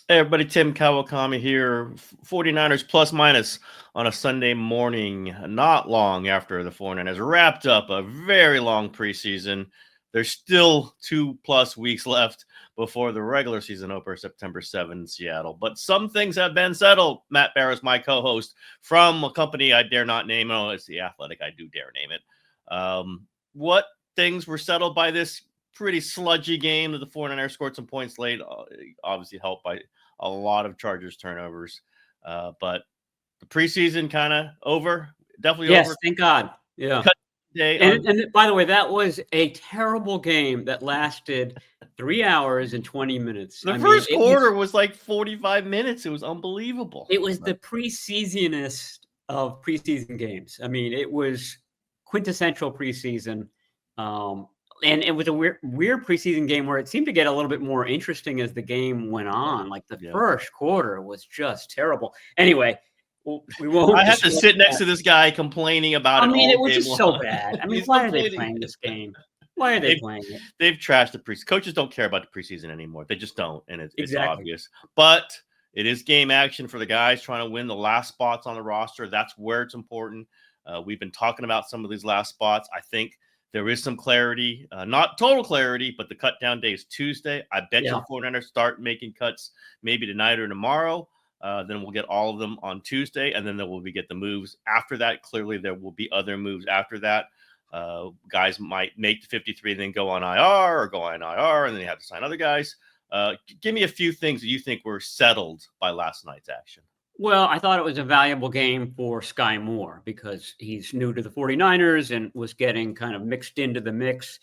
Hey everybody, Tim Kawakami here. 49ers plus minus on a Sunday morning, not long after the 49ers wrapped up a very long preseason. There's still 2+ weeks left before the regular season opener, September 7th in Seattle. But some things have been settled. Matt Barrows, my co-host from a company I dare not name. Oh, it's The Athletic. I do dare name it. What things were settled by this pretty sludgy game that the 49ers scored some points late, obviously helped by a lot of Chargers turnovers. But the preseason kind of over. Definitely Yes, over. thank God. Yeah. Cut day And by the way, that was a terrible game that lasted 3 hours and 20 minutes. The first quarter was like 45 minutes. It was unbelievable. It was the preseasonist of preseason games. I mean, it was quintessential preseason. And it was a weird preseason game where it seemed to get a little bit more interesting as the game went on. Like the first quarter was just terrible. Anyway, we won't. I have to sit next to this guy complaining about it. I mean, it was just so bad. I mean, why are they playing this game? Why are they playing it? They've trashed the preseason. Coaches don't care about the preseason anymore. They just don't, and it's obvious. But it is game action for the guys trying to win the last spots on the roster. That's where it's important. We've been talking about some of these last spots. I think there is some clarity, not total clarity, but the cut down day is Tuesday. I bet you the 49ers start making cuts maybe tonight or tomorrow. Then we'll get all of them on Tuesday, and then we get the moves after that. Clearly, there will be other moves after that. Guys might make the 53 and then go on IR or go on IR, and then they have to sign other guys. Give me a few things that you think were settled by last night's action. Well, I thought it was a valuable game for Sky Moore because he's new to the 49ers and was getting kind of mixed into the mix.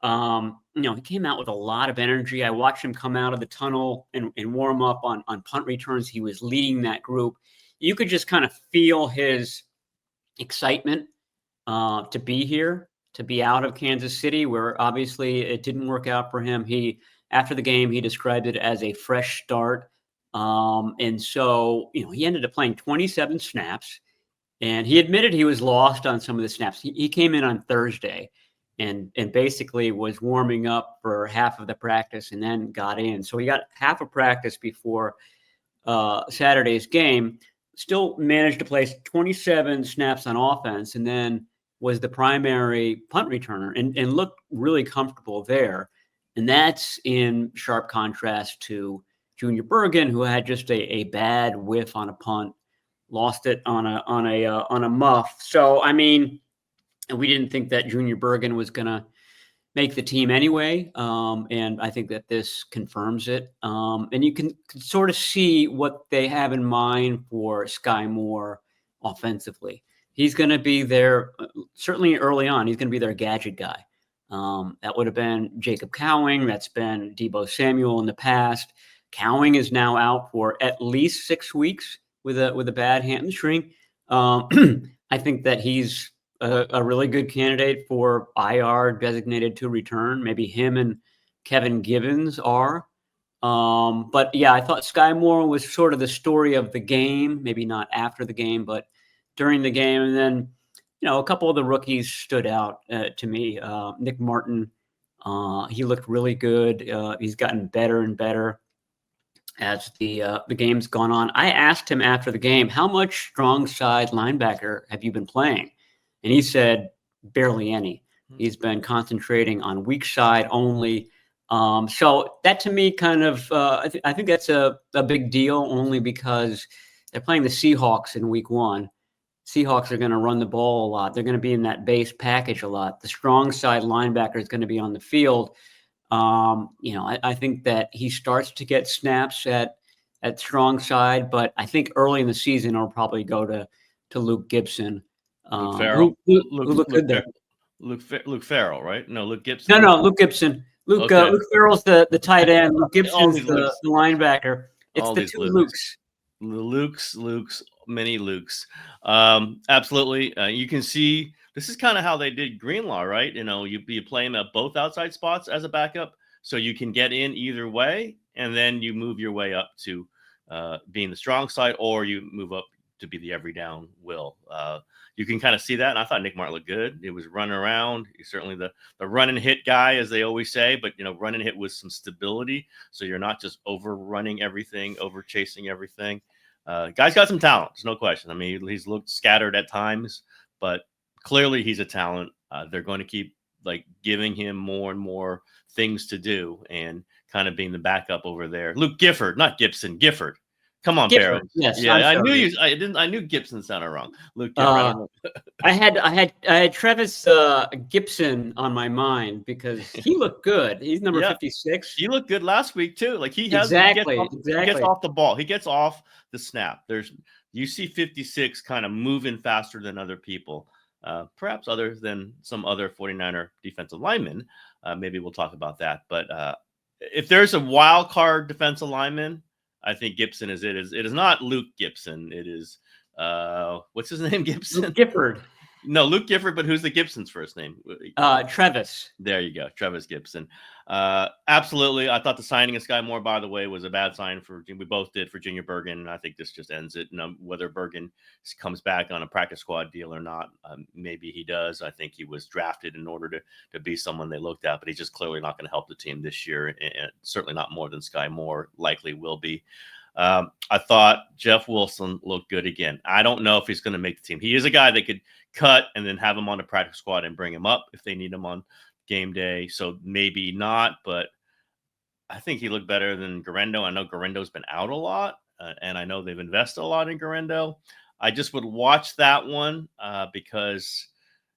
He came out with a lot of energy. I watched him come out of the tunnel and warm up on punt returns. He was leading that group. You could just kind of feel his excitement to be here, to be out of Kansas City, where obviously it didn't work out for him. After the game, he described it as a fresh start. And so, he ended up playing 27 snaps, and he admitted he was lost on some of the snaps. He came in on Thursday and basically was warming up for half of the practice and then got in. So he got half of practice before Saturday's game, still managed to play 27 snaps on offense, and then was the primary punt returner and looked really comfortable there. And that's in sharp contrast to Junior Bergen, who had just a bad whiff on a punt, lost it on a muff. So, I mean, we didn't think that Junior Bergen was going to make the team anyway. And I think that this confirms it. And you can sort of see what they have in mind for Sky Moore offensively. He's going to be there, certainly early on, he's going to be their gadget guy. That would have been Jacob Cowing. That's been Deebo Samuel in the past. Cowing is now out for at least 6 weeks with a bad hamstring. I think that he's a really good candidate for IR, designated to return. Maybe him and Kevin Givens are. But yeah, I thought Sky Moore was sort of the story of the game. Maybe not after the game, but during the game. And then, a couple of the rookies stood out to me. Nick Martin, he looked really good. He's gotten better and better as the game's gone on. I asked him after the game, how much strong side linebacker have you been playing? And he said, barely any. He's been concentrating on weak side only. So that to me kind of, I think that's a big deal only because they're playing the Seahawks in week 1. Seahawks are going to run the ball a lot. They're going to be in that base package a lot. The strong side linebacker is going to be on the field. I think that he starts to get snaps at strong side, but I think early in the season it'll probably go to Luke Gibson. Luke Farrell. Who looked good there. Luke Farrell, right? No, Luke Gibson. No, Luke Gibson. Luke Farrell's the tight end. Luke Gibson's the linebacker. It's the two Lukes. Lukes, many Lukes. Absolutely. You can see this is kind of how they did Greenlaw, right? You play him at both outside spots as a backup, so you can get in either way, and then you move your way up to being the strong side, or you move up to be the every down will. You can kind of see that, and I thought Nick Martin looked good. He was running around. He's certainly the run and hit guy, as they always say, but run and hit with some stability, so you're not just overrunning everything, over chasing everything. Guy's got some talent, there's no question. I mean, he's looked scattered at times, but clearly he's a talent. They're going to keep giving him more and more things to do, and kind of being the backup over there. Luke Gifford, not Gibson, Gifford. Come on, Gifford, Barrows. yes, Yeah, I sorry. knew I knew Gibson sounded wrong. Luke Gifford. I had Travis Gibson on my mind because he looked good. He's number 56. He looked good last week too. Like he gets off the ball. He gets off the snap. You see 56 kind of moving faster than other people. Perhaps other than some other 49er defensive linemen. Maybe we'll talk about that. But if there's a wild card defensive lineman, I think Gibson is it. It is not Luke Gibson. It is what's his name? Gibson? Luke Gifford. No, Luke Gifford, but who's the Gibson's first name? Travis. There you go. Travis Gibson. Absolutely. I thought the signing of Sky Moore, by the way, was a bad sign we both did for Junior Bergen. And I think this just ends it. Whether Bergen comes back on a practice squad deal or not, maybe he does. I think he was drafted in order to be someone they looked at, but he's just clearly not going to help the team this year. And certainly not more than Sky Moore likely will be. I thought Jeff Wilson looked good again. I don't know if he's going to make the team. He is a guy that could cut and then have him on the practice squad and bring him up if they need him on game day. So maybe not, but I think he looked better than Garendo. I know Garendo's been out a lot, and I know they've invested a lot in Garendo. I just would watch that one because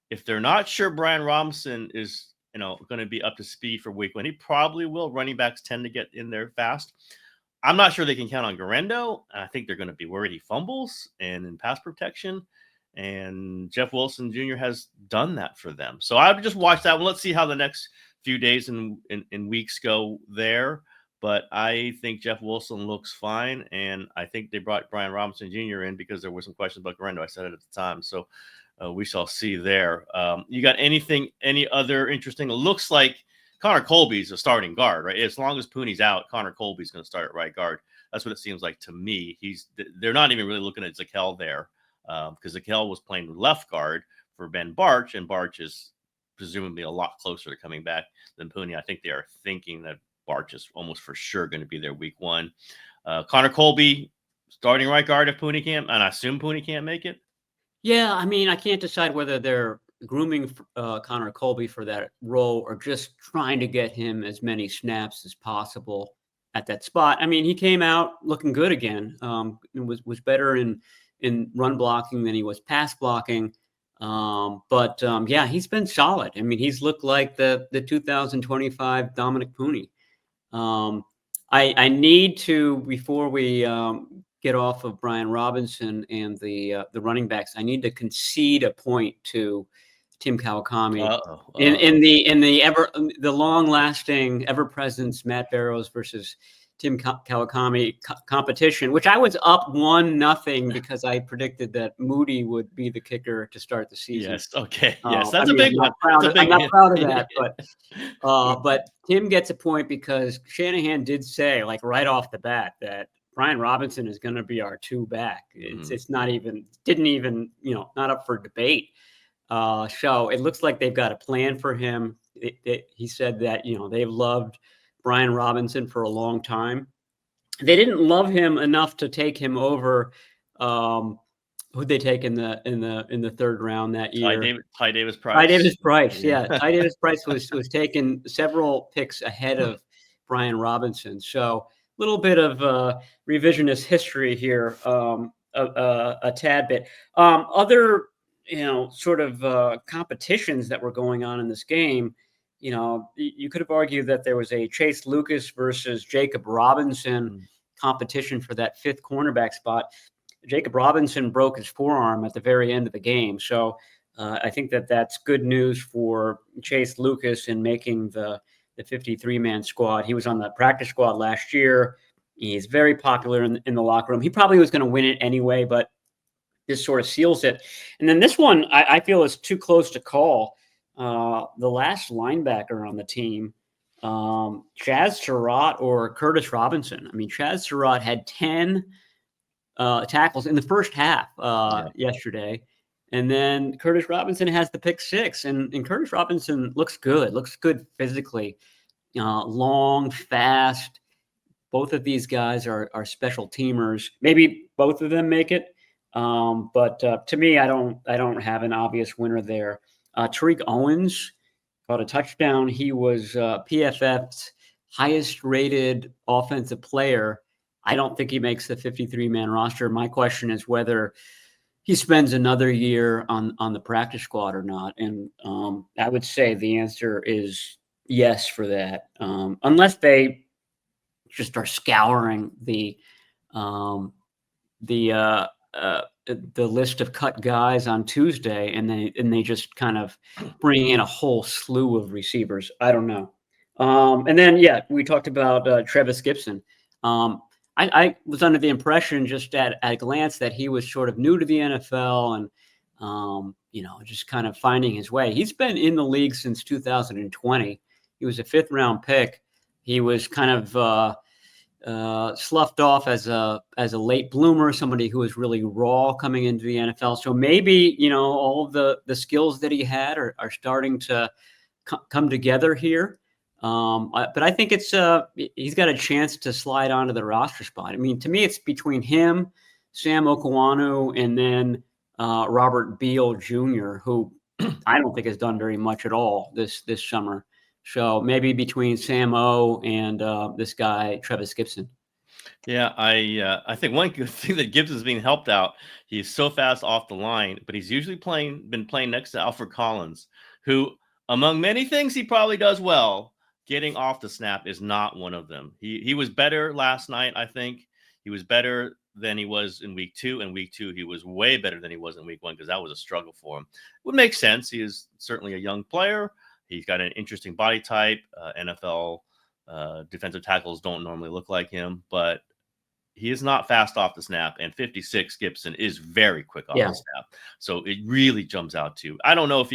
if they're not sure Brian Robinson is going to be up to speed for week one, he probably will. Running backs tend to get in there fast. I'm not sure they can count on Garendo. I think they're going to be worried he fumbles and in pass protection. And Jeff Wilson Jr. has done that for them. So I would just watch that one. Let's see how the next few days and weeks go there. But I think Jeff Wilson looks fine. And I think they brought Brian Robinson Jr. in because there were some questions about Garendo. I said it at the time. So we shall see there. You got any other interesting? It looks like Connor Colby's a starting guard, right? As long as Pooney's out, Connor Colby's going to start at right guard. That's what it seems like to me. They're not even really looking at Zakel there because Zakel was playing left guard for Ben Barch, and Barch is presumably a lot closer to coming back than Pooney. I think they are thinking that Barch is almost for sure going to be there week one. Connor Colby starting right guard if Pooney can't, and I assume Pooney can't make it. Yeah, I mean, I can't decide whether they're grooming Connor Colby for that role or just trying to get him as many snaps as possible at that spot. I mean, he came out looking good again. Was better in run blocking than he was pass blocking. But he's been solid. I mean, he's looked like the 2025 Dominic Pooney. I need to, before we get off of Brian Robinson and the running backs, I need to concede a point to Tim Kawakami in the long-lasting, ever-present Matt Barrows versus Tim Kawakami competition, which I was up 1-0 because I predicted that Moody would be the kicker to start the season. Yes, okay, yes, that's a big one. I'm not proud of that, but Tim gets a point because Shanahan did say, like right off the bat, that Brian Robinson is going to be our 2 back. It's not even not up for debate. So it looks like they've got a plan for him. He said that they've loved Brian Robinson for a long time. They didn't love him enough to take him over. Who'd they take in the third round that year? Ty Davis Price. Ty Davis Price, yeah. Ty Davis Price was taken several picks ahead of Brian Robinson. So a little bit of revisionist history here, a tad bit. Other sort of competitions that were going on in this game. You could have argued that there was a Chase Lucas versus Jacob Robinson competition for that 5th cornerback spot. Jacob Robinson broke his forearm at the very end of the game. So I think that's good news for Chase Lucas in making the 53-man squad. He was on the practice squad last year. He's very popular in the locker room. He probably was going to win it anyway, but this sort of seals it. And then this one I feel is too close to call. The last linebacker on the team, Chaz Surratt or Curtis Robinson. I mean, Chaz Surratt had 10 tackles in the first half yesterday. And then Curtis Robinson has the pick 6, and Curtis Robinson looks good physically, long, fast. Both of these guys are special teamers. Maybe both of them make it, but to me, I don't have an obvious winner there. Tariq Owens caught a touchdown. He was PFF's highest-rated offensive player. I don't think he makes the 53-man roster. My question is whether he spends another year on the practice squad or not. And I would say the answer is yes for that, unless they just are scouring the list of cut guys on Tuesday, and they just kind of bring in a whole slew of receivers. I don't know. And then we talked about Travis Gibson. I was under the impression just at a glance that he was sort of new to the NFL and just kind of finding his way. He's been in the league since 2020. He was a 5th round pick. He was kind of sloughed off as a late bloomer, somebody who was really raw coming into the NFL. So maybe, all of the skills that he had are starting to come together here. But I think he's got a chance to slide onto the roster spot. I mean, to me, it's between him, Sam Okwanu, and then Robert Beal Jr., who I don't think has done very much at all this summer. So maybe between Sam O and this guy, Travis Gibson. Yeah, I think one good thing that Gibson's being helped out. He's so fast off the line, but he's usually been playing next to Alfred Collins, who, among many things he probably does well, getting off the snap is not one of them. He was better last night, I think. He was better than he was in week 2. In week 2, he was way better than he was in week 1 because that was a struggle for him. Would make sense. He is certainly a young player. He's got an interesting body type. NFL defensive tackles don't normally look like him, but he is not fast off the snap. And 56 Gibson is very quick off the snap. So it really jumps out too. I don't know if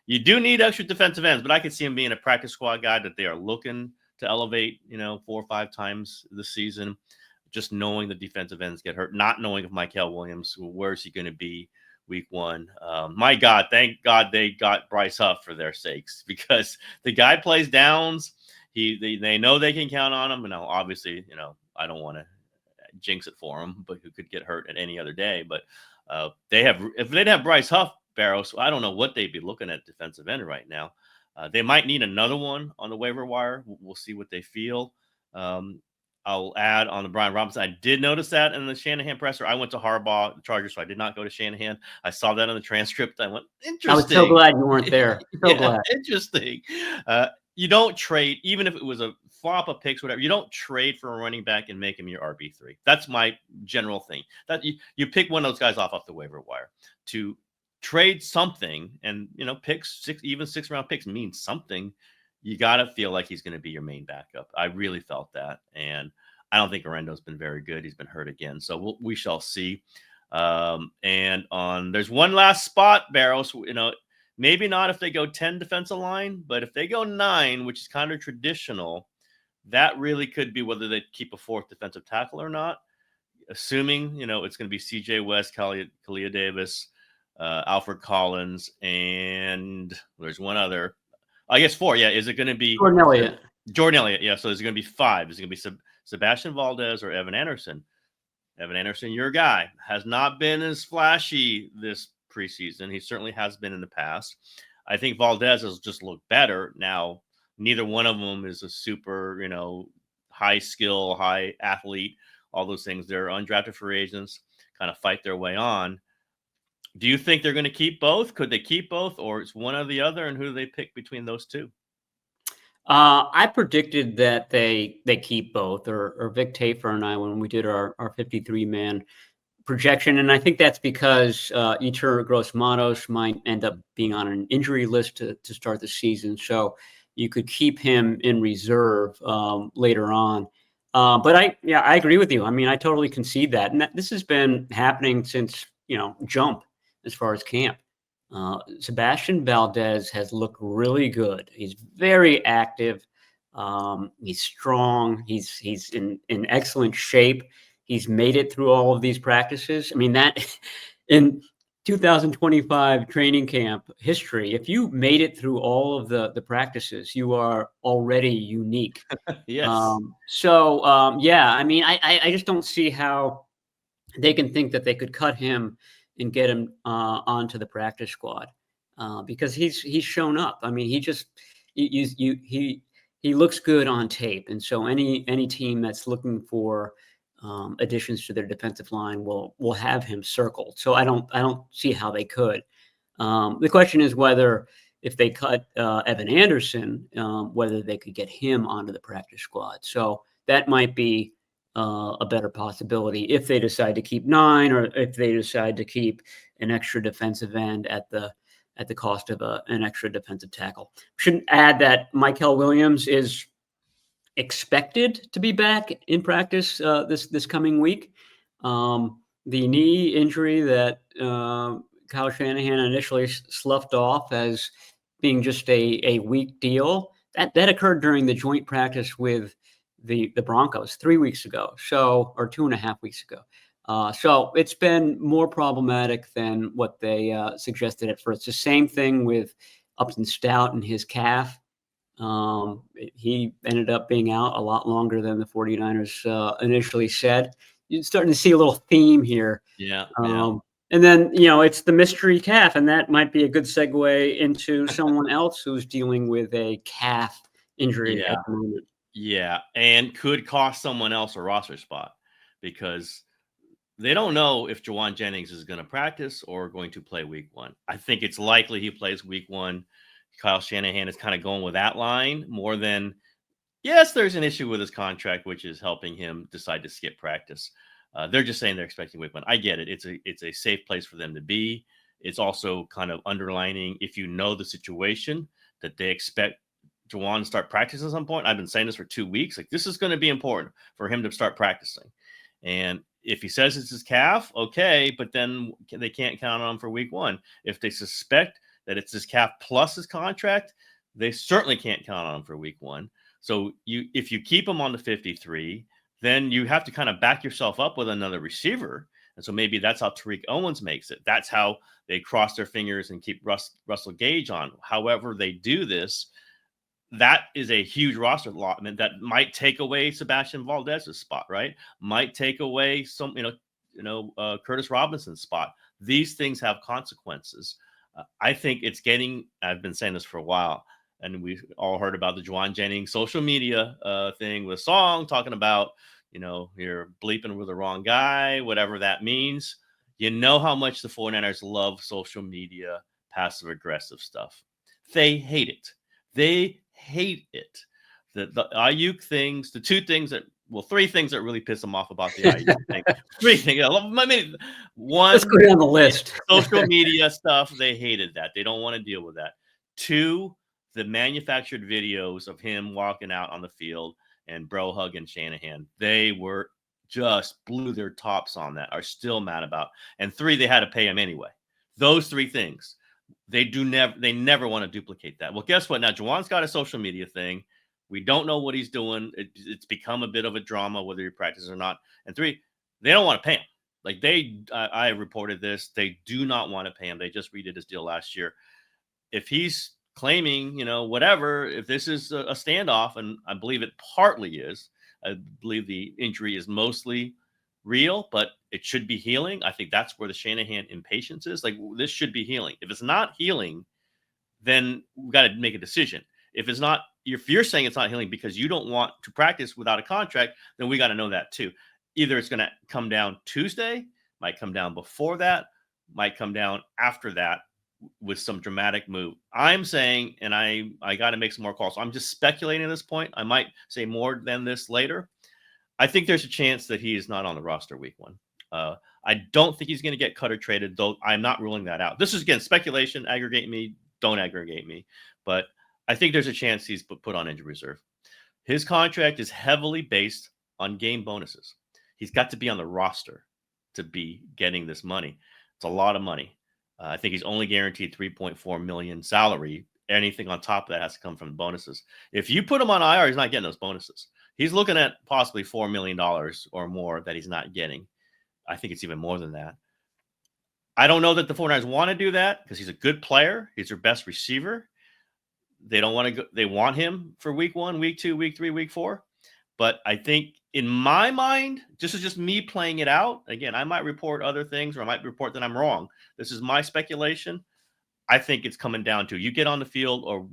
you do need extra defensive ends, but I could see him being a practice squad guy that they are looking to elevate, 4 or 5 times this season. Just knowing the defensive ends get hurt, not knowing if Mykel Williams, where's he going to be week 1. My God, thank God they got Bryce Huff for their sakes, because the guy plays downs. They know they can count on him. And now, obviously, I don't want to jinx it for him, but who could get hurt at any other day. But if they didn't have Bryce Huff, Barrows, I don't know what they'd be looking at defensive end right now. They might need another one on the waiver wire. We'll see what they feel. I'll add on the Brian Robinson. I did notice that in the Shanahan presser. I went to Harbaugh, the Chargers, so I did not go to Shanahan. I saw that on the transcript. I went, interesting. I was so glad you weren't there. So glad. Interesting. You don't trade, even if it was a flop of picks, whatever. You don't trade for a running back and make him your RB3. That's my general thing. That you pick one of those guys off the waiver wire. To trade something, and picks, 6th-round picks means something. You got to feel like he's going to be your main backup. I really felt that. And I don't think Arendo's been very good. He's been hurt again. So we shall see. And there's one last spot, Barrows, maybe not if they go 10 defensive line, but if they go 9, which is kind of traditional, that really could be whether they keep a 4th defensive tackle or not. Assuming, it's going to be CJ West, Kalia Davis, Alfred Collins, and there's one other. I guess 4. Yeah. Is it going to be Jordan Elliott? Jordan Elliott. Yeah. So is it going to be 5? Is it going to be Sebastian Valdez or Evan Anderson? Evan Anderson, your guy, has not been as flashy this preseason. He certainly has been in the past. I think Valdez has just looked better. Now, neither one of them is a super, high skill, high athlete, all those things. They're undrafted free agents, kind of fight their way on. Do you think they're going to keep both? Could they keep both, or it's one or the other? And who do they pick between those two? I predicted that they keep both, or Vic Tafer and I, when we did our 53-man projection. And I think that's because Yetur Gross-Matos might end up being on an injury list to start the season. So you could keep him in reserve later on. But I agree with you. I mean, I totally concede that. And this has been happening since, jump as far as camp. Sebastian Valdez has looked really good. He's very active. He's strong. He's in excellent shape. He's made it through all of these practices. I mean, that in 2025 training camp history, if you made it through all of the practices, you are already unique. Yes. Yeah, I mean, I just don't see how they can think that they could cut him and get him onto the practice squad because he's shown up. I mean, he looks good on tape, and so any team that's looking for additions to their defensive line will have him circled. So I don't see how they could. The question is whether if they cut Evan Anderson, whether they could get him onto the practice squad. So that might be a better possibility if they decide to keep 9, or if they decide to keep an extra defensive end at the cost of an extra defensive tackle. Shouldn't add that Michael Williams is expected to be back in practice this coming week. The knee injury that Kyle Shanahan initially sloughed off as being just a weak deal, that occurred during the joint practice with the Broncos 3 weeks ago, or 2.5 weeks ago. So it's been more problematic than what they suggested at first. The same thing with Upton Stout and his calf. He ended up being out a lot longer than the 49ers initially said. You're starting to see a little theme here. Yeah. And then, it's the mystery calf, and that might be a good segue into someone else who's dealing with a calf injury at the moment. Yeah, and could cost someone else a roster spot because they don't know if Jauan Jennings is going to practice or going to play week 1. I think it's likely he plays week 1. Kyle Shanahan is kind of going with that line more than, yes, there's an issue with his contract, which is helping him decide to skip practice. They're just saying they're expecting week 1. I get it. It's a safe place for them to be. It's also kind of underlining, if you know the situation, that they expect Jauan to start practicing at some point. I've been saying this for 2 weeks. Like, this is going to be important for him to start practicing. And if he says it's his calf, okay, but then they can't count on him for week 1. If they suspect that it's his calf plus his contract, they certainly can't count on him for week 1. So if you keep him on the 53, then you have to kind of back yourself up with another receiver. And so maybe that's how Tariq Owens makes it. That's how they cross their fingers and keep Russell Gage on. However they do this, that is a huge roster allotment that might take away Sebastian Valdez's spot, right? Might take away some, Curtis Robinson's spot. These things have consequences. I think it's getting, I've been saying this for a while, and we all heard about the Jauan Jennings social media thing with Song talking about, you're bleeping with the wrong guy, whatever that means. You know how much the 49ers love social media, passive aggressive stuff. They hate it. They hate it. The Ayuk things, the 2 things that, 3 things that really piss them off about the Ayuk thing. 3 things. One, let's go down the list. Social media stuff. They hated that. They don't want to deal with that. 2, the manufactured videos of him walking out on the field and bro hugging Shanahan. They were just blew their tops on that. Are still mad about. And 3, they had to pay him anyway. Those 3 things. They never want to duplicate that. Well, guess what? Now Jauan's got a social media thing. We don't know what he's doing. It's become a bit of a drama whether he practices or not. And 3, they don't want to pay him. Like I reported this. They do not want to pay him. They just redid his deal last year. If he's claiming, whatever, if this is a standoff, and I believe it partly is, I believe the injury is mostly real, but it should be healing. I think that's where the Shanahan impatience is. Like, this should be healing. If it's not healing, then we've got to make a decision. If you're saying it's not healing because you don't want to practice without a contract, then we got to know that too. Either it's going to come down Tuesday, might come down before that, might come down after that with some dramatic move. I'm saying, and I got to make some more calls. So I'm just speculating at this point. I might say more than this later. I think there's a chance that he is not on the roster week 1. I don't think he's going to get cut or traded, though I'm not ruling that out. This is, again, speculation. Aggregate me. Don't aggregate me. But I think there's a chance he's put on injury reserve. His contract is heavily based on game bonuses. He's got to be on the roster to be getting this money. It's a lot of money. I think he's only guaranteed $3.4 million salary. Anything on top of that has to come from bonuses. If you put him on IR, he's not getting those bonuses. He's looking at possibly $4 million or more that he's not getting. I think it's even more than that. I don't know that the 49ers want to do that because he's a good player. He's their best receiver. They don't want to go. They want him for week 1, week 2, week 3, week 4. But I think in my mind, this is just me playing it out. Again, I might report other things or I might report that I'm wrong. This is my speculation. I think it's coming down to you get on the field or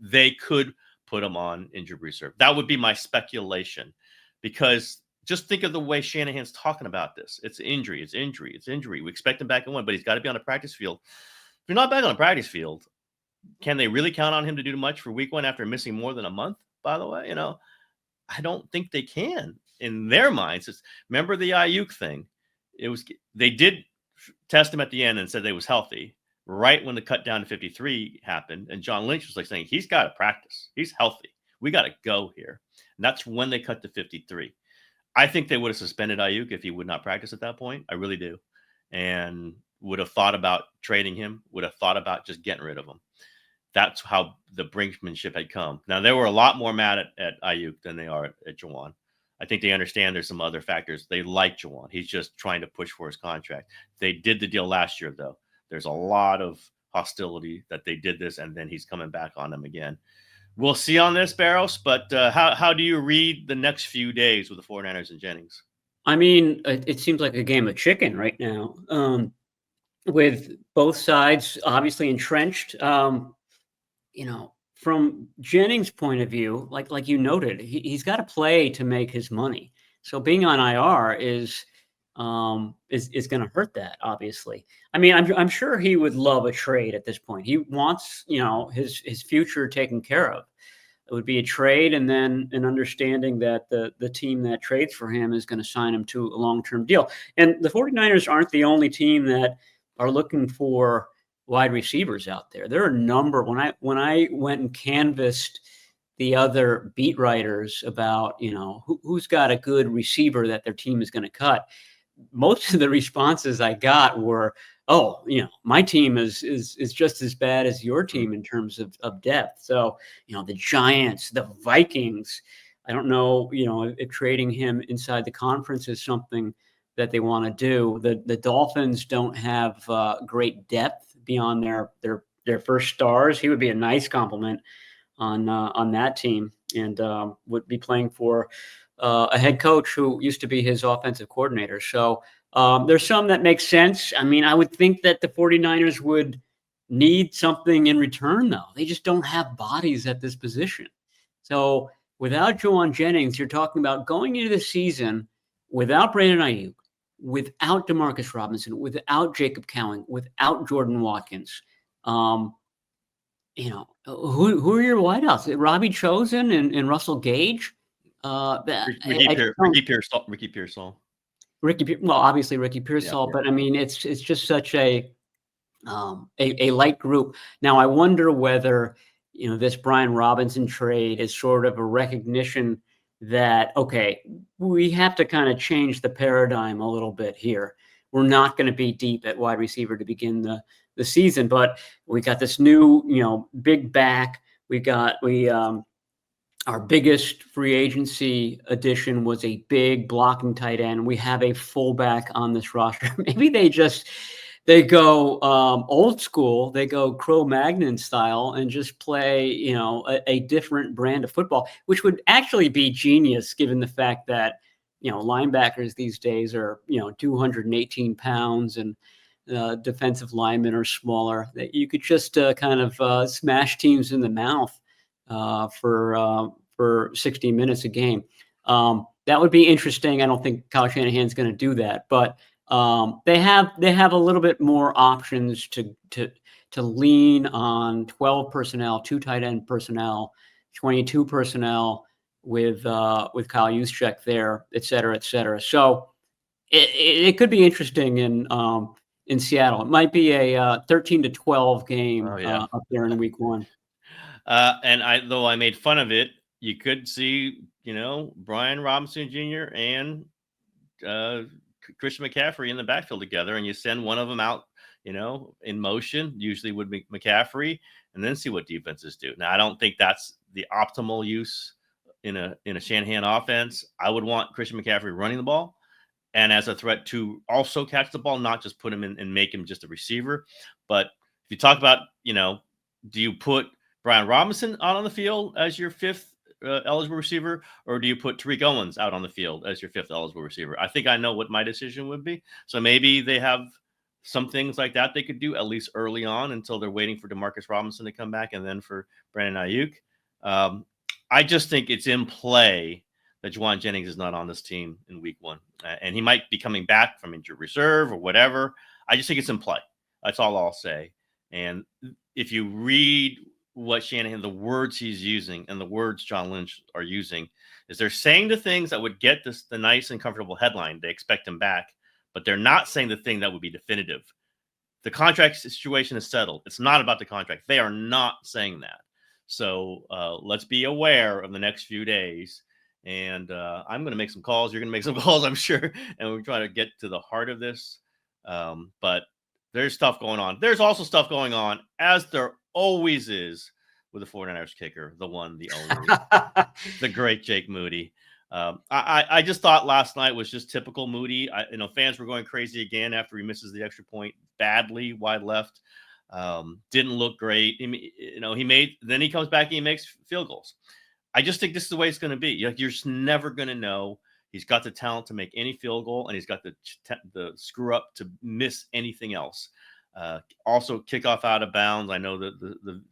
they could put him on injured reserve. That would be my speculation because just think of the way Shanahan's talking about this. It's injury. It's injury. It's injury. We expect him back in 1, but he's got to be on the practice field. If you're not back on the practice field, can they really count on him to do much for week 1 after missing more than a month, by the way? I don't think they can in their minds. Remember the Ayuk thing? They did test him at the end and said they was healthy right when the cut down to 53 happened. And John Lynch was like saying, he's got to practice. He's healthy. We got to go here. And that's when they cut to 53. I think they would have suspended Ayuk if he would not practice at that point. I really do. And would have thought about trading him, would have thought about just getting rid of him. That's how the brinksmanship had come. Now, they were a lot more mad at Ayuk than they are at Jauan. I think they understand there's some other factors. They like Jauan. He's just trying to push for his contract. They did the deal last year, though. There's a lot of hostility that they did this, and then he's coming back on them again. We'll see on this, Barrows, but how do you read the next few days with the 49ers and Jennings? I mean, it seems like a game of chicken right now, with both sides obviously entrenched. From Jennings' point of view, like you noted, he's got to play to make his money. So being on IR is going to hurt that, obviously. I mean, I'm sure he would love a trade at this point. He wants, his future taken care of. It would be a trade and then an understanding that the team that trades for him is going to sign him to a long-term deal. And the 49ers aren't the only team that are looking for wide receivers out there. There are a number. When I went and canvassed the other beat writers about, who's got a good receiver that their team is going to cut, most of the responses I got were, oh, my team is just as bad as your team in terms of depth. So, the Giants, the Vikings, I don't know, if trading him inside the conference is something that they want to do. The Dolphins don't have great depth beyond their first stars. He would be a nice compliment on that team and would be playing for a head coach who used to be his offensive coordinator. So there's some that make sense. I mean, I would think that the 49ers would need something in return, though. They just don't have bodies at this position. So without Jauan Jennings, you're talking about going into the season without Brandon Ayuk, without Demarcus Robinson, without Jacob Cowing, without Jordan Watkins. Who are your wideouts? Robbie Chosen and Russell Gage? Ricky Pearsall. Well, obviously Ricky Pearsall, but I mean, it's just such a light group. Now, I wonder whether this Brian Robinson trade is sort of a recognition that, okay, we have to kind of change the paradigm a little bit here. We're not going to be deep at wide receiver to begin the season, but we got this new, big back. Our biggest free agency addition was a big blocking tight end. We have a fullback on this roster. Maybe they go old school. They go Cro-Magnon style and just play, a different brand of football, which would actually be genius given the fact that, linebackers these days are, 218 pounds and defensive linemen are smaller. That you could just kind of smash teams in the mouth for 60 minutes a game. That would be interesting. I don't think Kyle Shanahan's going to do that, but they have a little bit more options to lean on 12 personnel, 2 tight end personnel, 22 personnel with Kyle Juszczyk there, et cetera, et cetera. So it could be interesting in Seattle. It might be a 13-12 game up there in week 1. And though I made fun of it, you could see, Brian Robinson Jr. and Christian McCaffrey in the backfield together, and you send one of them out, in motion, usually would be McCaffrey, and then see what defenses do. Now, I don't think that's the optimal use in a Shanahan offense, I would want Christian McCaffrey running the ball and as a threat to also catch the ball, not just put him in and make him just a receiver. But if you talk about, do you put Brian Robinson out on the field as your fifth eligible receiver, or do you put Tariq Owens out on the field as your fifth eligible receiver? I think I know what my decision would be. So maybe they have some things like that they could do at least early on until they're waiting for Demarcus Robinson to come back and then for Brandon Ayuk. I just think it's in play that Jauan Jennings is not on this team in week 1. And he might be coming back from injured reserve or whatever. I just think it's in play. That's all I'll say. And if you read what Shanahan, the words he's using and the words John Lynch are using, is they're saying the things that would get the nice and comfortable headline. They expect him back, but they're not saying the thing that would be definitive. The contract situation is settled. It's not about the contract. They are not saying that. So let's be aware of the next few days. And I'm going to make some calls. You're going to make some calls, I'm sure. And we're trying to get to the heart of this. But there's stuff going on. There's also stuff going on, as there always is, with the 49ers kicker, the one, the only, the great Jake Moody. I just thought last night was just typical Moody. Fans were going crazy again after he misses the extra point badly, wide left. Didn't look great. Then he comes back and he makes field goals. I just think this is the way it's going to be. You're just never going to know. He's got the talent to make any field goal, and he's got the screw up to miss anything else. Also, kickoff out of bounds. I know that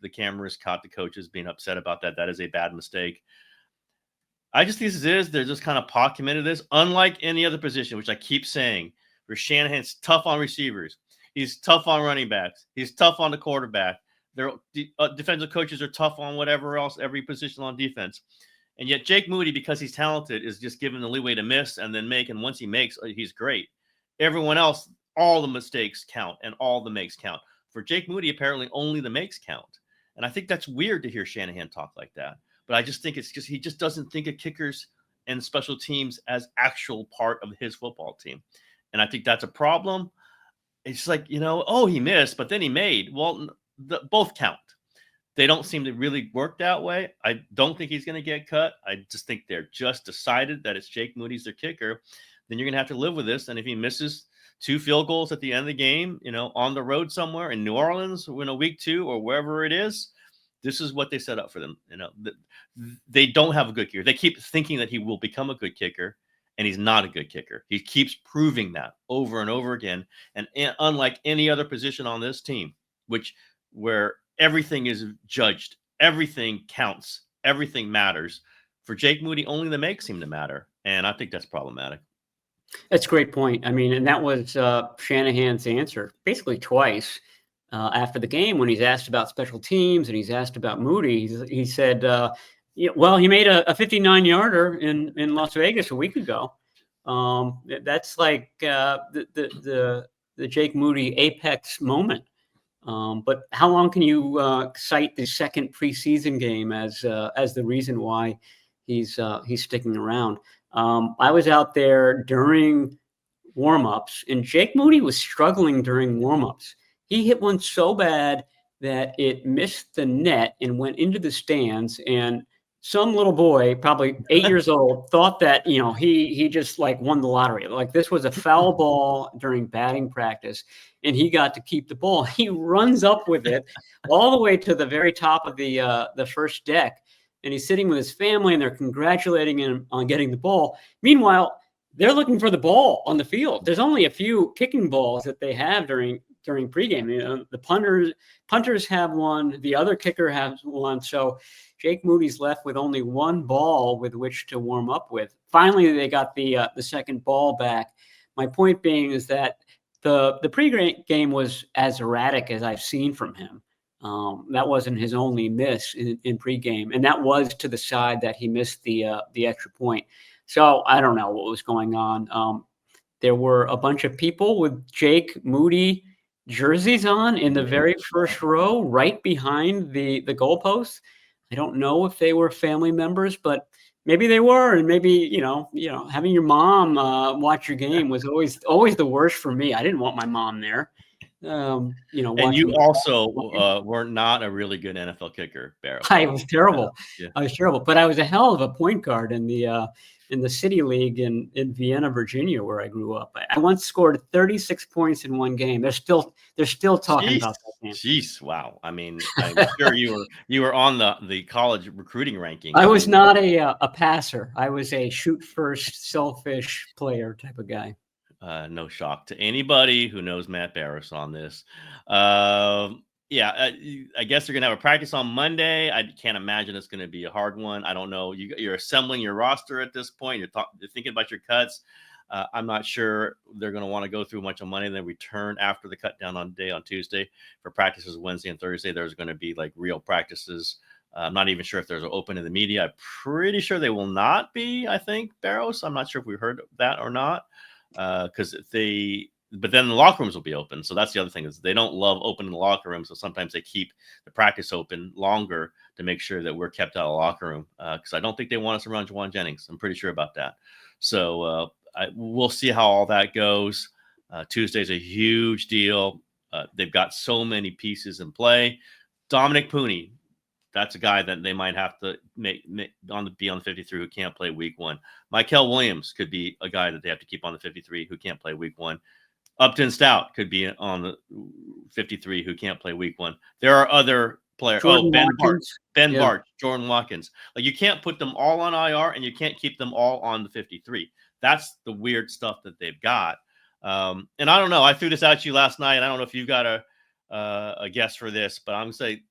the cameras caught the coaches being upset about that. That is a bad mistake. I just think they're just kind of pot committed to this, unlike any other position, which I keep saying, where Shanahan's tough on receivers. He's tough on running backs. He's tough on the quarterback. Their defensive coaches are tough on whatever else, every position on defense. And yet Jake Moody, because he's talented, is just given the leeway to miss and then make. And once he makes, he's great. Everyone else, all the mistakes count and all the makes count. For Jake Moody, apparently only the makes count. And I think that's weird to hear Shanahan talk like that. But I just think it's just he just doesn't think of kickers and special teams as actual part of his football team. And I think that's a problem. It's like, he missed, but then he made. Well, both count. They don't seem to really work that way. I don't think he's going to get cut. I just think they're just decided that it's Jake Moody's their kicker. Then you're going to have to live with this. And if he misses 2 field goals at the end of the game, on the road somewhere in New Orleans, week 2 or wherever it is, this is what they set up for them. They don't have a good kicker. They keep thinking that he will become a good kicker, and he's not a good kicker. He keeps proving that over and over again. And unlike any other position on this team, where everything is judged, everything counts, everything matters, for Jake Moody, only the makes seem to matter. And I think that's problematic. That's a great point. I mean, and that was Shanahan's answer basically twice after the game when he's asked about special teams and he's asked about Moody. He said, he made a 59-yarder in Las Vegas a week ago. That's like the Jake Moody apex moment. But how long can you cite the second preseason game as the reason why he's sticking around? I was out there during warmups, and Jake Moody was struggling during warmups. He hit one so bad that it missed the net and went into the stands. And some little boy, probably 8 years old, thought that he just won the lottery. Like this was a foul ball during batting practice, and he got to keep the ball. He runs up with it all the way to the very top of the first deck, and he's sitting with his family, and they're congratulating him on getting the ball. Meanwhile, they're looking for the ball on the field. There's only a few kicking balls that they have during pregame. The punters have one, the other kicker has one. So Jake Moody's left with only one ball with which to warm up with. Finally, they got the second ball back. My point being is that the pregame was as erratic as I've seen from him. That wasn't his only miss in pregame, and that was to the side that he missed the extra point. So I don't know what was going on. There were a bunch of people with Jake Moody jerseys on in the very first row, right behind the goalposts. I don't know if they were family members, but maybe they were, and maybe having your mom watch your game was always the worst for me. I didn't want my mom there. And you also were not a really good NFL kicker, Barrows. I was terrible. Yeah. I was terrible, but I was a hell of a point guard in the City League in Vienna, Virginia, where I grew up. I once scored 36 points in one game. They're still talking about that game. Jeez, wow. I mean, I'm sure you were on the college recruiting rankings. I was not a passer. I was a shoot first, selfish player type of guy. No shock to anybody who knows Matt Barrows on this. Yeah, I guess they're going to have a practice on Monday. I can't imagine it's going to be a hard one. I don't know. You're assembling your roster at this point. You're thinking about your cuts. I'm not sure they're going to want to go through much on Monday and then return after the cut down on Tuesday for practices Wednesday and Thursday. There's going to be like real practices. I'm not even sure if there's an open in the media. I'm pretty sure they will not be, I think, Barrows. I'm not sure if we heard that or not. But then the locker rooms will be open. So that's the other thing is they don't love opening the locker room. So sometimes they keep the practice open longer to make sure that we're kept out of the locker room. Because I don't think they want us around Jauan Jennings. I'm pretty sure about that. So we'll see how all that goes. Tuesday's a huge deal. They've got so many pieces in play. Dominic Pooney, that's a guy that they might have to be on the 53 who can't play week 1. Michael Williams could be a guy that they have to keep on the 53 who can't play week 1. Upton Stout could be on the 53 who can't play week 1. There are other players. Ben Bart, Jordan Watkins. Like you can't put them all on IR and you can't keep them all on the 53. That's the weird stuff that they've got. And I don't know. I threw this out to you last night. And I don't know if you've got a guess for this, but I'm going to say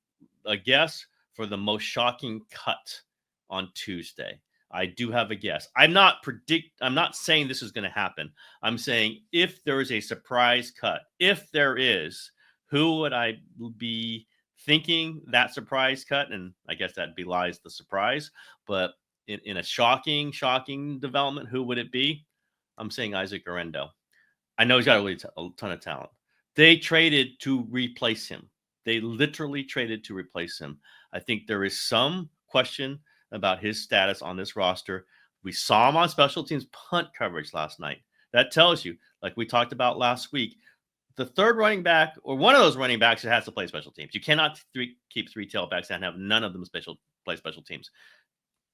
a guess for the most shocking cut on Tuesday. I do have a guess. I'm not saying this is going to happen. I'm saying if there is a surprise cut, if there is, who would I be thinking that surprise cut? And I guess that belies the surprise, but in a shocking development, who would it be? I'm saying Isaac Guerendo. I know he's got a ton of talent. They traded to replace him. They literally traded to replace him. I think there is some question about his status on this roster. We saw him on special teams punt coverage last night. That tells you, like we talked about last week, the third running back or one of those running backs that has to play special teams. You cannot keep 3 tailbacks and have none of them play special teams.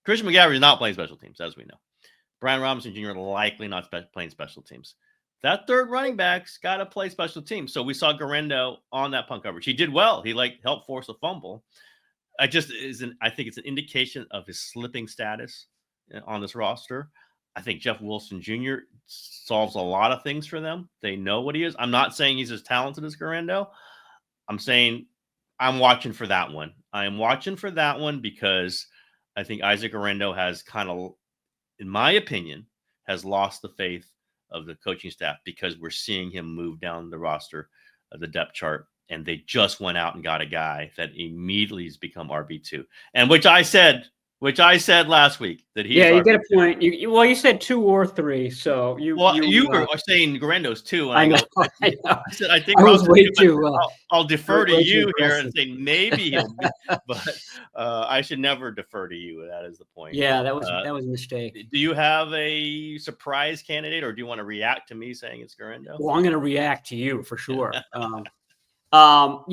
Christian McCaffrey is not playing special teams, as we know. Brian Robinson Jr. likely not playing special teams. That third running back's got to play special teams. So we saw Guerendo on that punt coverage. He did well. He helped force a fumble. I think it's an indication of his slipping status on this roster. I think Jeff Wilson Jr. solves a lot of things for them. They know what he is. I'm not saying he's as talented as Guerendo. I'm saying I'm watching for that one. I am watching for that one because I think Isaac Guerendo has kind of, in my opinion, has lost the faith of the coaching staff because we're seeing him move down the roster of the depth chart. And they just went out and got a guy that immediately has become RB2. And which I said last week that he's you get a point. You said 2 or 3, so you were saying Guerendo's 2. And I know. I said I think I was way too. I'll defer to you here and say maybe he'll be, but I should never defer to you. That is the point. Yeah, that was a mistake. Do you have a surprise candidate, or do you want to react to me saying it's Guerendo? Well, I'm going to react to you for sure. My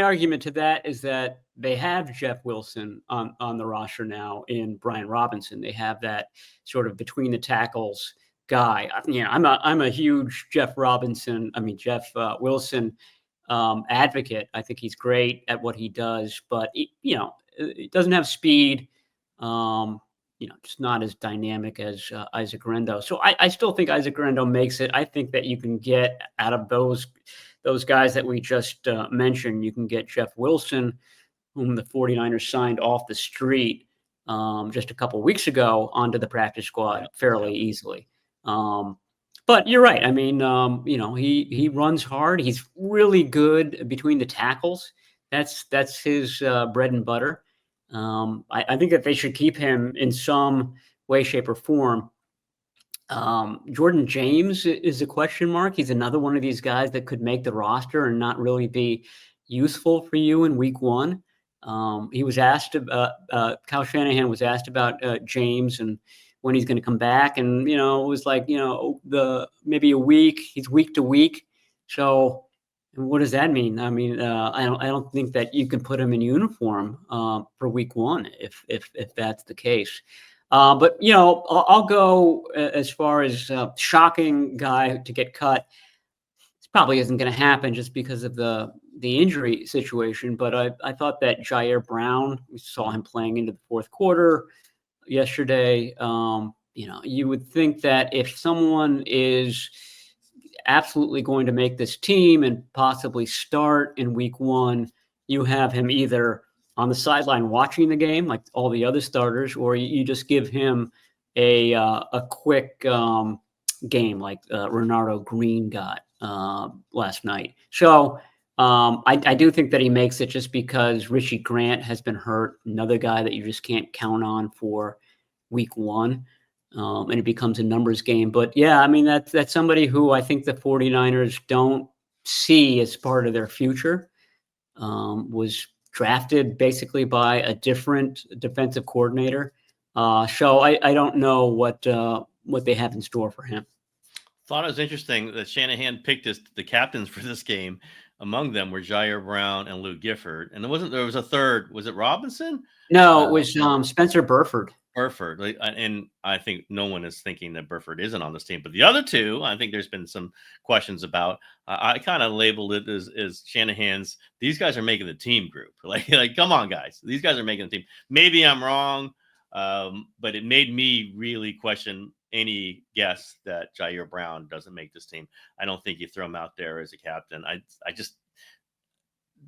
argument to that is that they have Jeff Wilson on the roster now in Brian Robinson. They have that sort of between the tackles guy. I'm a huge Jeff Wilson advocate. I think he's great at what he does, but he doesn't have speed. Just not as dynamic as Isaac Guerendo. So I still think Isaac Guerendo makes it. I think that you can get out of those guys that we just mentioned. You can get Jeff Wilson, whom the 49ers signed off the street just a couple weeks ago, onto the practice squad fairly easily. But you're right. I mean, he runs hard. He's really good between the tackles. That's his bread and butter. I think that they should keep him in some way, shape, or form. Jordan James is a question mark. He's another one of these guys that could make the roster and not really be useful for you in week 1. He was asked Kyle Shanahan was asked about James and when he's going to come back. And, it was like, maybe a week. He's week to week. So what does that mean? I mean, I don't think that you can put him in uniform for week one if that's the case. But I'll go as far as shocking guy to get cut. This probably isn't going to happen just because of the injury situation. But I thought that Jair Brown, we saw him playing into the fourth quarter yesterday. You would think that if someone is absolutely going to make this team and possibly start in week one, you have him either on the sideline watching the game like all the other starters, or you just give him a quick game like Renardo Green got last night. So I do think that he makes it just because Richie Grant has been hurt, another guy that you just can't count on for week one. And it becomes a numbers game. But yeah, I mean, that's somebody who I think the 49ers don't see as part of their future. Was drafted basically by a different defensive coordinator. So I don't know what they have in store for him. Thought it was interesting that Shanahan picked the captains for this game. Among them were Jair Brown and Lou Gifford. And there was a third. Was it Robinson? No, it was Spencer Burford. Burford, and I think no one is thinking that Burford isn't on this team, but the other two, I think there's been some questions about. I kind of labeled it as Shanahan's. These guys are making the team group. Like, come on, guys, these guys are making the team. Maybe I'm wrong, but it made me really question any guess that Jair Brown doesn't make this team. I don't think you throw him out there as a captain. I just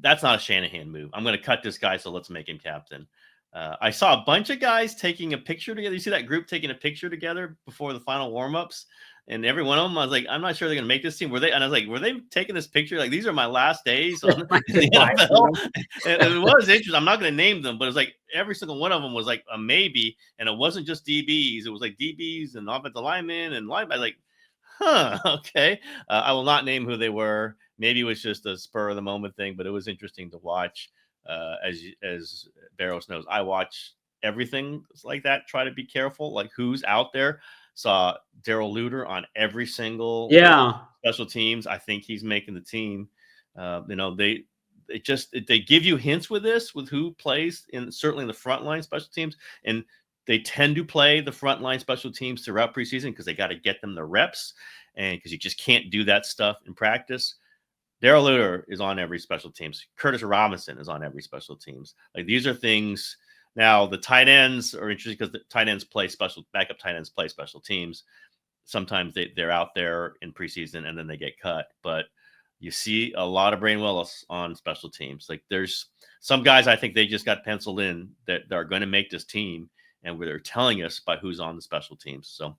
that's not a Shanahan move. I'm going to cut this guy, so let's make him captain. I saw a bunch of guys taking a picture together. You see that group taking a picture together before the final warmups, and every one of them, I was like, I'm not sure they're going to make this team. Were they? And I was like, were they taking this picture? Like, these are my last days on the NFL. And it was interesting. I'm not going to name them, but it was like every single one of them was like a maybe, and it wasn't just DBs. It was like DBs and offensive linemen and linebackers. Like, okay. I will not name who they were. Maybe it was just a spur of the moment thing, but it was interesting to watch. As Barrows knows, I watch everything like that. Try to be careful, like who's out there. Saw Daryl Luter on every single special teams. I think he's making the team. They give you hints with this, with who plays certainly in the frontline special teams, and they tend to play the frontline special teams throughout preseason because they got to get them the reps, and because you just can't do that stuff in practice. Daryl Luter is on every special teams. Curtis Robinson is on every special teams. Like, these are things. Now, the tight ends are interesting because the tight ends backup tight ends play special teams. Sometimes they're out there in preseason and then they get cut. But you see a lot of Brain Willis on special teams. Like, there's some guys I think they just got penciled in that are going to make this team, and where they're telling us about who's on the special teams. So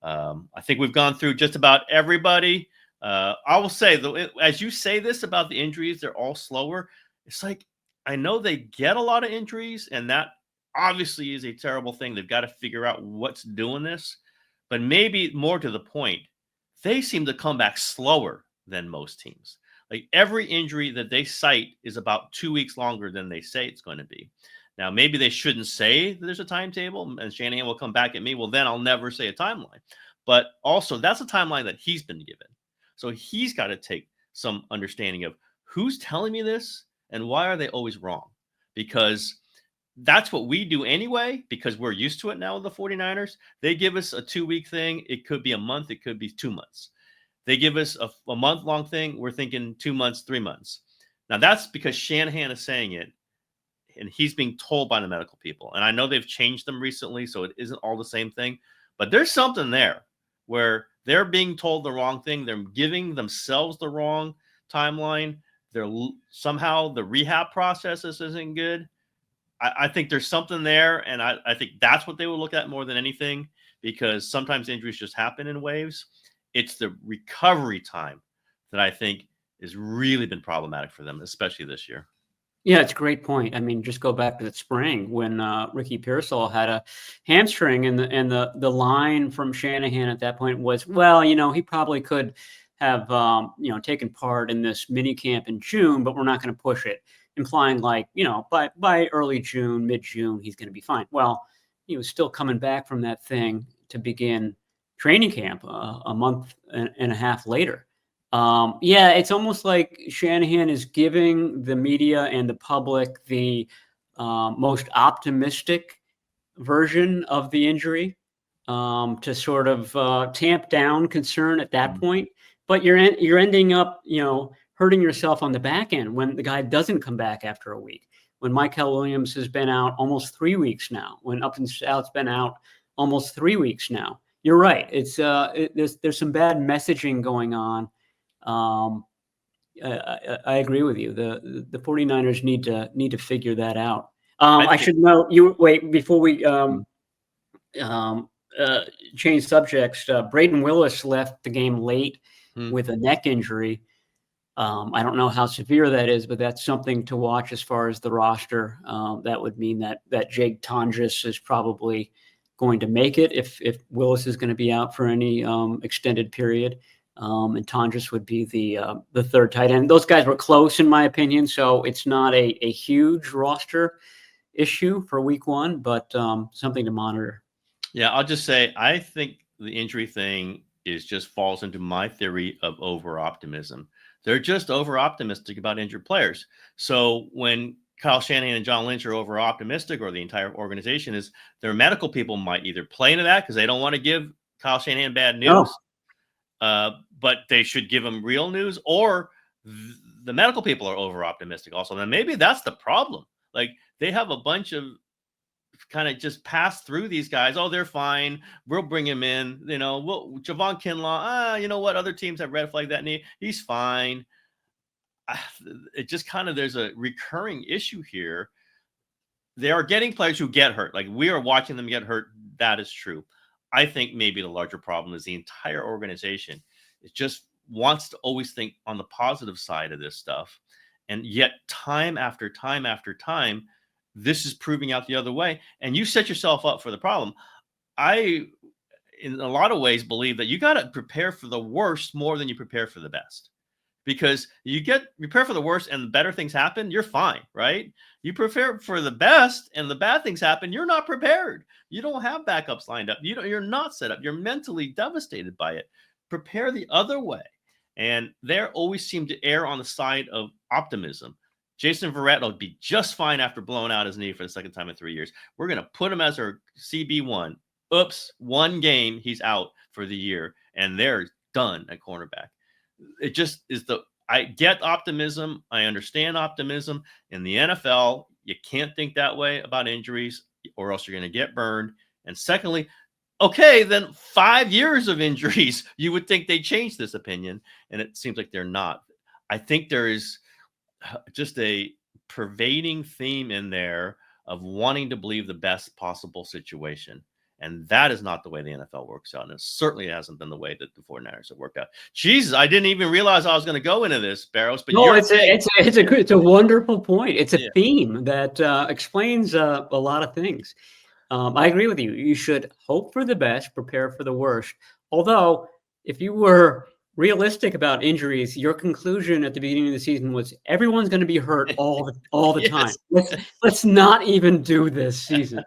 I think we've gone through just about everybody. I will say, though, as you say this about the injuries, they're all slower. It's like, I know they get a lot of injuries, and that obviously is a terrible thing. They've got to figure out what's doing this. But maybe more to the point, they seem to come back slower than most teams. Like, every injury that they cite is about 2 weeks longer than they say it's going to be. Now, maybe they shouldn't say that there's a timetable, and Shanahan will come back at me. Well, then I'll never say a timeline. But also, that's a timeline that he's been given. So he's got to take some understanding of who's telling me this and why are they always wrong? Because that's what we do anyway, because we're used to it now with the 49ers. They give us a 2-week thing. It could be a month. It could be 2 months. They give us a month-long thing. We're thinking 2 months, 3 months. Now, that's because Shanahan is saying it, and he's being told by the medical people. And I know they've changed them recently, so it isn't all the same thing. But there's something there where they're being told the wrong thing. They're giving themselves the wrong timeline. Somehow the rehab process isn't good. I think there's something there, and I think that's what they will look at more than anything, because sometimes injuries just happen in waves. It's the recovery time that I think has really been problematic for them, especially this year. Yeah, it's a great point. I mean, just go back to the spring when Ricky Pearsall had a hamstring, and the line from Shanahan at that point was, well, he probably could have taken part in this mini camp in June, but we're not going to push it, implying like by early June, mid-June, he's going to be fine. Well, he was still coming back from that thing to begin training camp a month and a half later. Yeah, it's almost like Shanahan is giving the media and the public the most optimistic version of the injury to sort of tamp down concern at that point. But you're ending up, hurting yourself on the back end when the guy doesn't come back after a week. When Michael Williams has been out almost 3 weeks now. When Up and South's been out almost 3 weeks now. You're right. It's there's some bad messaging going on. I agree with you. The 49ers need to figure that out. I should know you wait before we change subjects. Braden Willis left the game late with a neck injury. I don't know how severe that is, but that's something to watch as far as the roster. That would mean that Jake Tonjes is probably going to make it if Willis is going to be out for any extended period. And Tonjes would be the third tight end. Those guys were close, in my opinion, so it's not a huge roster issue for week 1, but something to monitor. Yeah, I'll just say I think the injury thing just falls into my theory of over-optimism. They're just over-optimistic about injured players. So when Kyle Shanahan and John Lynch are over-optimistic, or the entire organization is, their medical people might either play into that because they don't want to give Kyle Shanahan bad news, but they should give him real news, or the medical people are over-optimistic also. And maybe that's the problem. Like, they have a bunch of kind of just pass through these guys. Oh, they're fine. We'll bring him in. Javon Kinlaw. You know what? Other teams have red flagged that knee. He's fine. It just kind of, there's a recurring issue here. They are getting players who get hurt. Like, we are watching them get hurt. That is true. I think maybe the larger problem is the entire organization. It just wants to always think on the positive side of this stuff. And yet time after time after time, this is proving out the other way, and you set yourself up for the problem. I, in a lot of ways, believe that you got to prepare for the worst more than you prepare for the best, because you prepare for the worst and the better things happen, you're fine, right? You prepare for the best and the bad things happen, you're not prepared. You don't have backups lined up. You're not set up. You're mentally devastated by it. Prepare the other way. And they always seem to err on the side of optimism. Jason Verrett will be just fine after blowing out his knee for the second time in 3 years. We're going to put him as our CB1. Oops, 1 game, he's out for the year, and they're done at cornerback. It just is I get optimism. I understand optimism. In the NFL, you can't think that way about injuries, or else you're going to get burned. And secondly, okay, then 5 years of injuries, you would think they changed this opinion, and it seems like they're not. I think there is just a pervading theme in there of wanting to believe the best possible situation. And that is not the way the NFL works out. And it certainly hasn't been the way that the 49ers have worked out. Jesus, I didn't even realize I was going to go into this, Barrows. But no, it's a wonderful point. It's a theme that explains a lot of things. I agree with you. You should hope for the best, prepare for the worst. Although, if you were realistic about injuries, your conclusion at the beginning of the season was everyone's going to be hurt all the time. Let's not even do this season.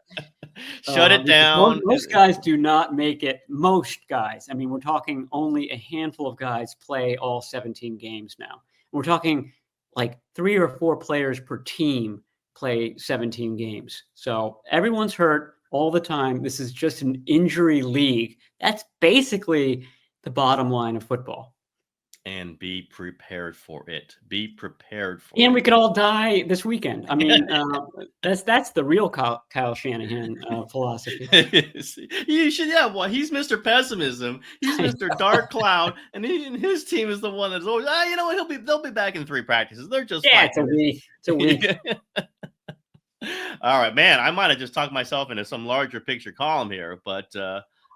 Shut it down. Most guys do not make it. Most guys. I mean, we're talking only a handful of guys play all 17 games now. We're talking like 3 or 4 players per team play 17 games. So everyone's hurt all the time. This is just an injury league. That's basically the bottom line of football. And be prepared for it. Be prepared for it. And we could all die this weekend. I mean, that's the real Kyle Shanahan philosophy. You should, well, he's Mr. Pessimism. He's Mr. Dark Cloud, and his team is the one that's always, you know what, they'll be back in 3 practices. They're just it's a week. It's a week. All right, man. I might have just talked myself into some larger picture column here, but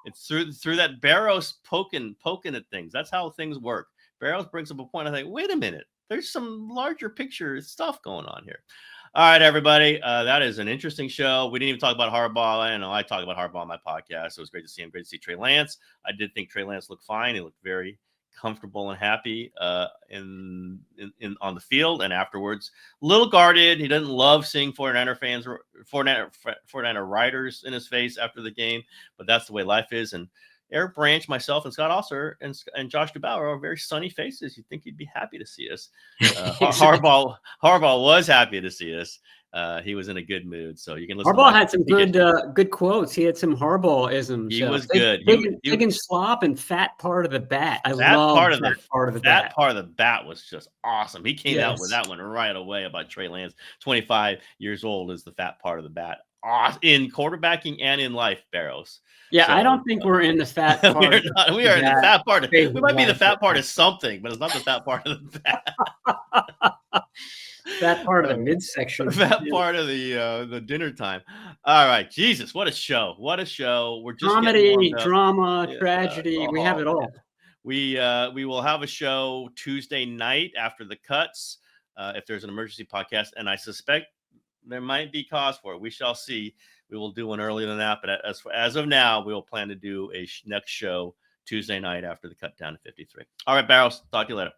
it's through that Barrows poking at things. That's how things work. Barrows brings up a point. I think, wait a minute, there's some larger picture stuff going on here. All right, everybody. That is an interesting show. We didn't even talk about Harbaugh. I know I talk about Harbaugh on my podcast. So it was great to see him. Great to see Trey Lance. I did think Trey Lance looked fine. He looked very comfortable and happy in on the field and afterwards. A little guarded. He doesn't love seeing 49er fans, 49er writers in his face after the game, but that's the way life is. And Eric Branch, myself, and Scott Osler and Josh DeBauer are very sunny faces. You'd think he'd be happy to see us. Harbaugh was happy to see us. He was in a good mood, so you can listen. Harbaugh had some good quotes. He had some Harbaugh-isms. He was good. Big and slop and fat part of the bat. I love that part of the bat. That part of the bat was just awesome. He came out with that one right away about Trey Lance. 25 years old is the fat part of the bat. In quarterbacking and in life, Barrows. Yeah, so, I don't think we're in the fat part. We are in the fat part. We might be the fat part of something, but it's not the fat part of the bat. That part of the midsection. That part of the dinner time. All right, Jesus, what a show! What a show! We're just comedy, drama, tragedy. We have it all. We will have a show Tuesday night after the cuts, if there's an emergency podcast, and I suspect there might be cause for it. We shall see. We will do one earlier than that, but as of now, we will plan to do a next show Tuesday night after the Cutdown to 53. All right, Barrows, talk to you later.